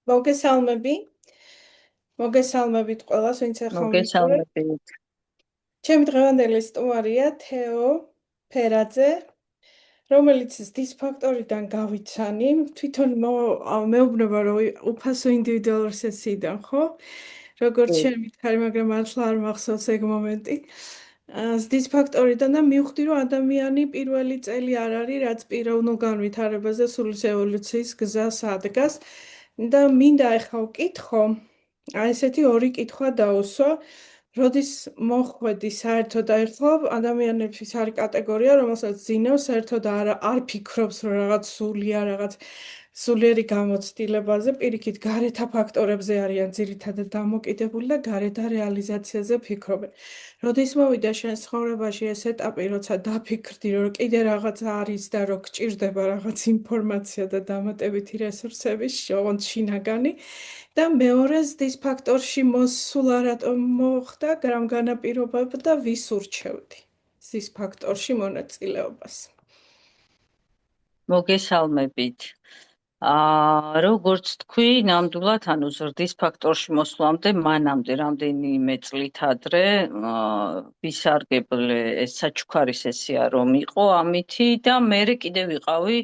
მოგესალმები. მოგესალმებით ყველას, ვინც ახლა მიყურეთ. მოგესალმებით. ჩემი დღევანდელი სტუმარია თეო ფერაძე, რომელიც ზრდის ფაქტორიდან გავიცანი. თვითონ მეუბნება, რომ უფასო ინდივიდუალური სესიიდან, ხო? როგორც შემითხარი, მაგრამ მართლა არ მახსოვს ეგ მომენტი. ზრდის ფაქტორიდან და მივხვდი, რომ ადამიანი პირველი წელი არ არის, რაც პიროვნულ განვითარებაზე სულის ევოლუციის გზას ადგას. და მინდა ახლა ვკითხო, ესეთი ორი კითხვა დაუსვა. როდის მოხვედი საერთოდ აიხო ადამიანებისთვის არის კატეგორია, რომელსაც ძინავს საერთოდ არ ფიქრობს, რომ რაღაც სულია, რაღაც სულიერი გამოცდილებაზე, პირიქით გარეთა ფაქტორებზე არიან ძირითადად დამოკიდებული და გარეთა რეალიზაციაზე ფიქრობენ. როდის მოვიდა შენ ცხოვრებაში ეს ეტაპი, როცა დაფიქრდი, რომ კიდე რაღაცა არის და რომ გჭირდება რაღაც ინფორმაცია და დამატებითი რესურსები, ოღონდ შინაგანი. და მეორე ზრდის ფაქტორში მოსულა რატომ მოხდა, რამ განაპირობებ და ვის ურჩევდი ზრდის ფაქტორში მონაწილეობას. მოგესალმებით. როგორც თქვი, ნამდვილად, ზრდის ფაქტორში მოსვლამდე, მანამდე რამდენიმე წლით ადრე, ვისარგებლე ეს საჩუქარი სესია რომ იყო ამითი და მე კიდე ვიყავი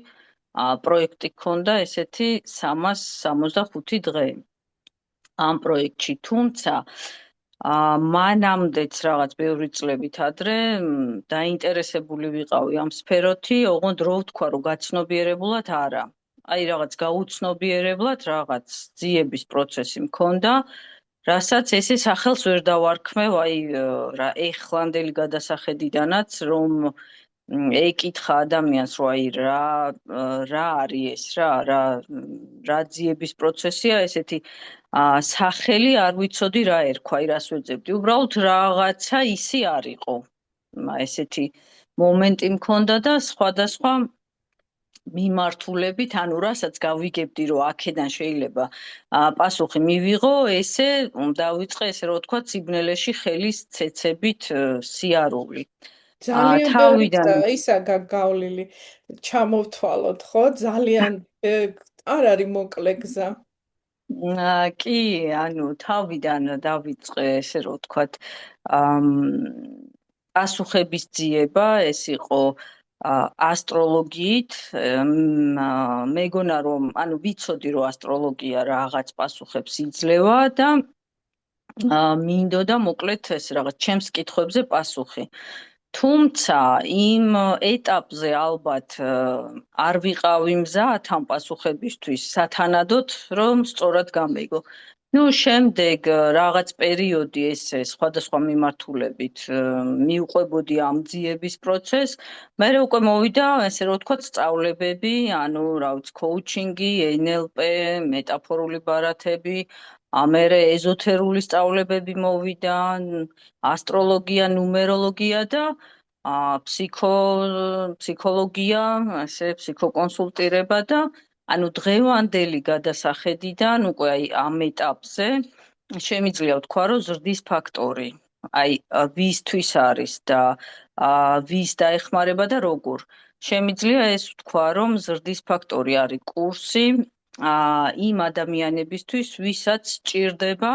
პროექტი ქონდა ესეთი 365 დღე ამ პროექტში, თუმცა მანამდეც რაღაც ბევრი წლებით ადრე დაინტერესებული ვიყავი ამ სფეროთი, ოღონდ რო ვთქვა, რომ გაცნობიერებულად არა. აი რაღაც გაუცნობიერებლად რაღაც ძიების პროცესი მქონდა, რასაც ესე სახელს ვერ დავარქმევ, აი რა ეხლანდელი გადასახედიდანაც, რომ ეკითხა ადამიანს, რომ აი რა არის ეს, რა ძიების პროცესია, ესეთი სახელი არ ვიცოდი რა ერქვა, აი რას ვეძებდი. უბრალოდ რაღაცა ისი არისო. ესეთი მომენტი მქონდა და სხვადასხვა მიმართულებით, რასაც გავიგებდი, რომ აქედან შეიძლება პასუხი მივიღო, ესე დავიწყე, ესე რომ ვთქვა, სიბნელეში ხელის ცეცებით სიარული. ძალიან ბევრი ისა გავლილი ჩამოვთვალოთ, ხო? ძალიან არ არის მოკლე გზა. კი, თავიდან დავიწყე, ესე რომ ვთქვათ, პასუხების ძიება, ეს იყო ასტროლოგიით. მეგონა რომ, ვიცოდი რომ ასტროლოგია რაღაც პასუხებს იძლევა და მინდოდა მოკლედ ეს რაღაც ჩემს კითხვებზე პასუხი. თუმცა იმ ეტაპზე ალბათ არ ვიყავი მზად ამ პასუხებისთვის სათანადოდ, რომ სწორად გამეგო. შემდეგ რაღაც პერიოდი ესე სხვადასხვა მიმართულებით მიუყვებოდი ამ ძიების პროცესს, მე უკვე მოვიდა, ესე რომ ვთქვათ, სწავლებები, რა ვიცი, კოუჩინგი, NLP, მეტაფორული ბარათები, ამერე ეზოთერული სწავლებები მოვიდა, ასტროლოგია, ნუმეროლოგია და ფსიქოლოგია, ესე ფსიქოკონსულტირება და დღევანდელი გადასახედიდან უკვე აი ამ ეტაპზე შემიძლია ვთქვა, რომ ზრდის ფაქტორი, აი ვისთვის არის და ვის დაეხმარება და როგორ. შემიძლია ეს ვთქვა, რომ ზრდის ფაქტორი არის კურსი იმ ადამიანებისთვის, ვისაც სჭირდება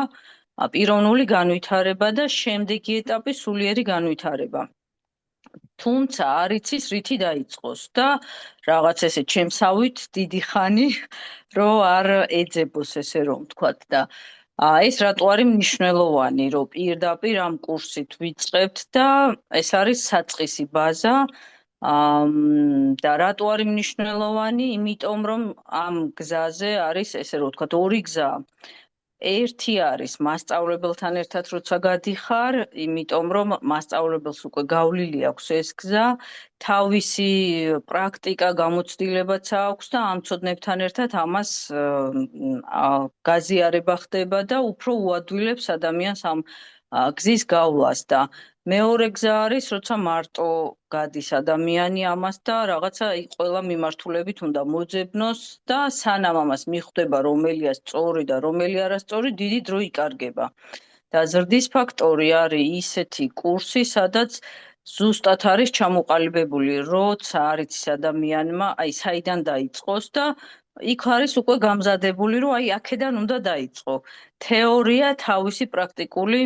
პიროვნული განვითარება და შემდეგი ეტაპი სულიერი განვითარება. თუმცა არ იცის რითი დაიწყოს და რაღაც ესე ჩემსავით დიდი ხანი რომ არ ეძებოს, ესე რომ ვთქვათ. და ეს რატო არის მნიშვნელოვანი, რომ პირდაპირ ამ კურსით ვიწყებთ და ეს არის საწყისი ბაზა. და რატო არის მნიშვნელოვანი? იმიტომ რომ ამ გზაზე არის, ესე რომ ვთქვათ, ორი გზა. ერთი არის მასწავლებელთან ერთად როცა გადიხარ, იმიტომ რომ მასწავლებელს უკვე გავლილი აქვს ეს გზა, თავისი პრაქტიკა, გამოცდილებაც აქვს და ამ მცოდნებთან ერთად ამას გაზიარება ხდება და უფრო უადვილებს ადამიანს ამ გზის გავლას. და მეორე გზა არის, როცა მარტო გადის ადამიანი ამას და რაღაცა ყველა მიმართულებით უნდა მოძებნოს და სანამ ამას მიხვდება, რომელია სწორი და რომელი არასწორი, დიდი დრო იკარგება. და ზრდის ფაქტორი არის ისეთი კურსი, სადაც ზუსტად არის ჩამოყალიბებული, როცა არ იცის ადამიანმა, აი საიდან დაიწყოს და იქ არის უკვე გამზადებული, რომ აი აქედან უნდა დაიწყო. თეორია თავისი პრაქტიკული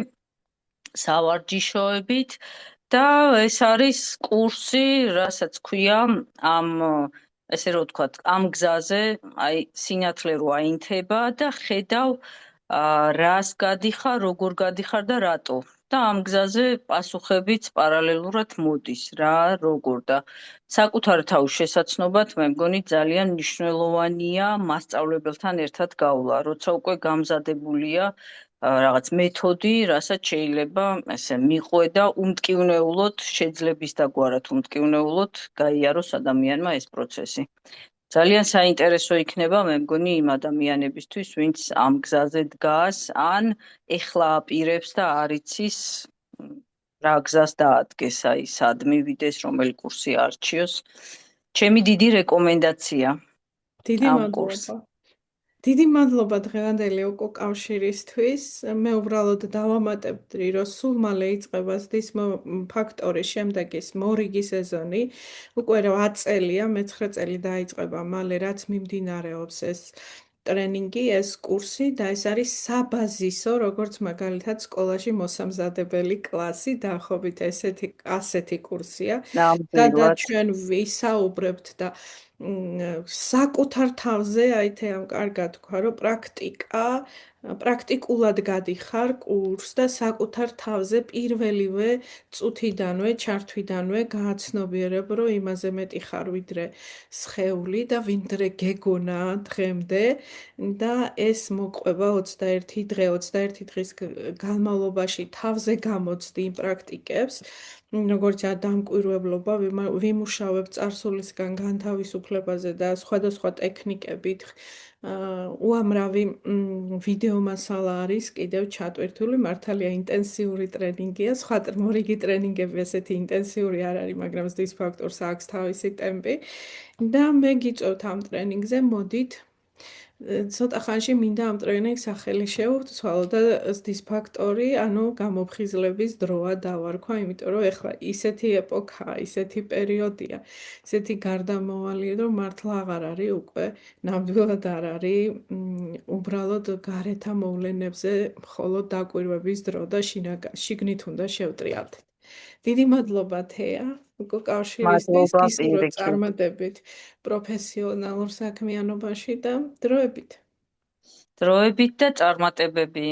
სავარჯიშოებით და ეს არის კურსი, რასაც ქვია ამ ესე რომ ვთქვათ, ამ გზაზე, აი სინათლე რო აინთება და ხედავ რას გადიხარ, როგორ გადიხარ და რატო. და ამ გზაზე პასუხებიც პარალელურად მოდის, რა, როგორ და საკუთარ თავის შესაცნობად მე მგონი ძალიან მნიშვნელოვანია მასწავლებელთან ერთად გავლა, როცა უკვე გამზადებულია რაღაც მეთოდი, რასაც შეიძლება ესე მიყვე და უმტკივნეულოდ შეძლების დაგვარად უმტკივნეულოდ გაიაროს ადამიანმა ეს პროცესი. ძალიან საინტერესო იქნება, მე მგონი იმ ადამიანებისთვის, ვინც ამ გზაზე დგას, ან ეხლა აპირებს და არ იცის რა გზას დაადგეს, აი სად მივიდეს, რომელი კურსი არჩიოს. ჩემი დიდი რეკომენდაცია დიდი ამ კურსს. მადლობა. დიდი მადლობა დღევანდელი უკო კავშირისთვის. მე უბრალოდ დავამატებდი, რომ სულ მალე იწყება ზრდის ფაქტორის შემდეგ ის მორიგი სეზონი. უკვე 8 წელია, მე-9 წელი დაიწყება მალე, რაც მიმდინარეობს ეს ტრენინგი, ეს კურსი და ეს არის საბაზისო, როგორც მაგალითად სკოლაში მოსამზადებელი კლასი, დაახლოებით ასეთი კურსია, სადაც ნამდვილად. ჩვენ ვისაუბრებთ და საკუთარ თავზე, აი თეამ კარგად თქვა, რომ პრაქტიკულად გადიხარ კურსს და საკუთარ თავზე პირველივე წუთიდანვე, ჩართვიდანვე გააცნობიერებ, რომ იმაზე მეტი ხარ ვიდრე სხეული და ვიდრე გეგონა დღემდე და ეს მოყვება 21 დღე, 21 დღის განმავლობაში თავზე გამოცდი იმ პრაქტიკებს, როგორც დამკვირვებლობა ვიმუშავებ წარსულისგან განთავისუფლებაზე და სხვადასხვა ტექნიკებით. უამრავი ვიდეო მასალა არის კიდევ ჩატვირთული, მართალია ინტენსიური ტრენინგია, სხვა მორიგი ტრენინგები ესეთი ინტენსიური არ არის, მაგრამ ზრდის ფაქტორს აქვს თავისი ტემპი და მე გიწევთ ამ ტრენინგზე, მოდით ცოტა ხანში მინდა ამ ტრენინგს სახელი შევცვალო და ზრდის ფაქტორი, ანუ გამოფხიზლების დროა დავარქვა, იმიტომ რომ ეხლა ისეთი ეპოქაა, ისეთი პერიოდია, ისეთი გარდამავალია, რომ მართლა აღარ არის უკვე ნამდვილად არ არის უბრალოდ გარეთა მოვლენებზე მხოლოდ დაკვირვების დრო და შიგნით უნდა შევტრიალდეთ. დიდი მადლობა თეა, უკო კავშირისთვის, მადლობა გისურვებ პირიქით. წარმატებით პროფესიონალურ საქმიანობაში და დროებით. დროებით და წარმატებები.